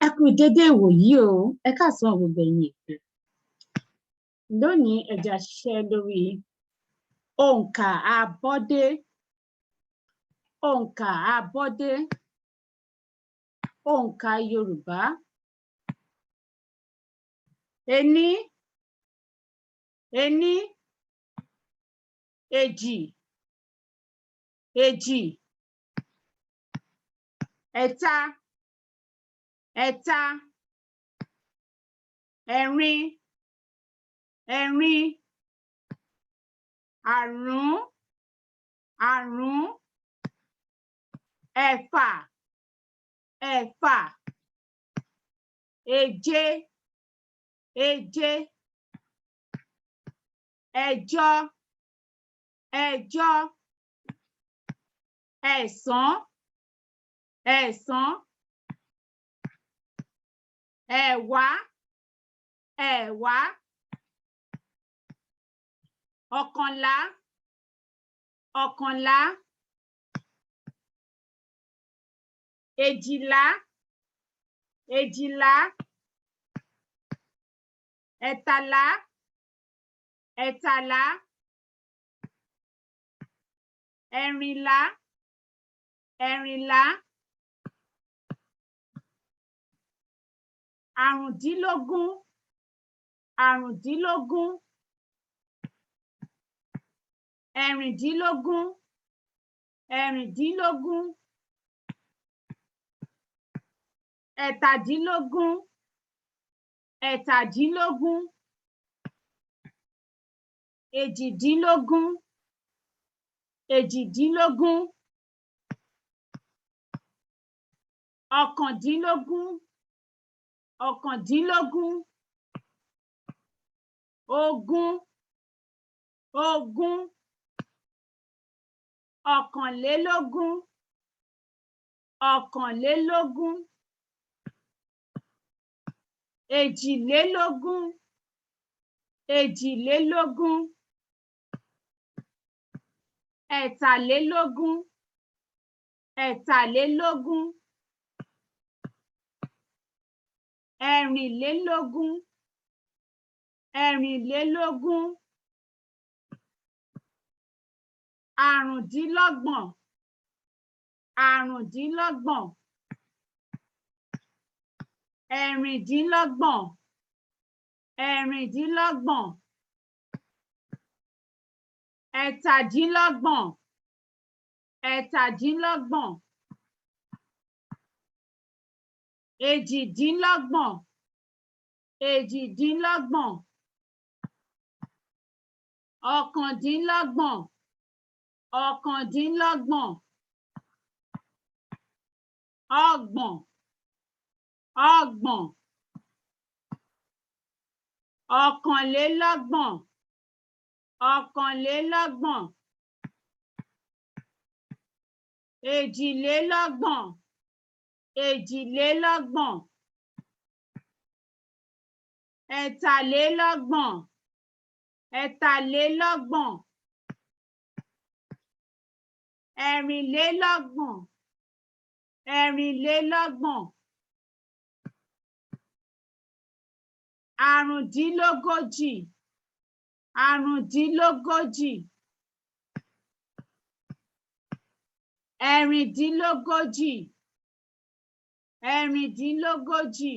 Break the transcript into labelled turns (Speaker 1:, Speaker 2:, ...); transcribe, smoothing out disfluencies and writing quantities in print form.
Speaker 1: Ẹ kú dédé ìwòyí o, ẹ káàsán gbogbo ẹ̀yin èèyàn. Lónìí ẹ jẹ́ á ṣiṣẹ́ lórí òǹkà abọ́dé. Òǹkà abọ́dé, òǹkà Yorùbá. Ení, ení, èjì, èjì, ẹ̀ta, ẹ̀ta, ẹ̀rin, ẹ̀rin, àrún, àrún, ẹ̀fà, ẹ̀fà, èje, èje, ẹ̀jọ, ẹ̀jọ, ẹ̀sán, ẹ̀sán, ẹ̀wá, ẹ̀wá, ọ̀kànlá, ọ̀kànlá, èjìlá, èjìlá, ẹ̀tàlá, ẹ̀tàlá, ẹ̀rìnlá, ẹ̀rìnlá, àrùndínlógún, àrùndínlógún, ẹ̀rìndínlógún, ẹ̀rìndínlógún, ẹ̀tàdínlógún, ẹ̀tàdínlógún, èjìdínlógún, èjìdínlógún, ọ̀kàndínlógún, ọ̀kàndínlógún, ogún, ogún, ọ̀kànlélógún, ọ̀kànlélógún, èjìlélógún, èjìlélógún, ẹ̀tàlélógún, ẹ̀tàlélógún, ẹ̀rìnlélógún, ẹ̀rìnlélógún, àrùndínlọ́gbọ̀n, àrùndínlọ́gbọ̀n, ẹ̀rìndínlọ́gbọ̀n, ẹ̀rìndínlọ́gbọ̀n, ẹ̀tàdínlọ́gbọ̀n, ẹ̀tàdínlọ́gbọ̀n, èjìdínlọ́gbọ̀n, èjìdínlọ́gbọ̀n, ọ̀kàndínlọ́gbọ̀n, ọ̀kàndínlọ́gbọ̀n, ọgbọ̀n, ọgbọ̀n, ọ̀kànlélọ́gbọ̀n, ọ̀kànlélọ́gbọ̀n, èjìlélọ́gbọ̀n, èjìlélọ́gbọ̀n, ẹ̀tàlélọ́gbọ̀n, ẹ̀tàlélọ́gbọ̀n, ẹ̀rìnlélọ́gbọ̀n, ẹ̀rìnlélọ́gbọ̀n, àrùndínlógójì, àrùndínlógójì, ẹ̀rìndínlógójì, ẹ̀rìndínlógójì,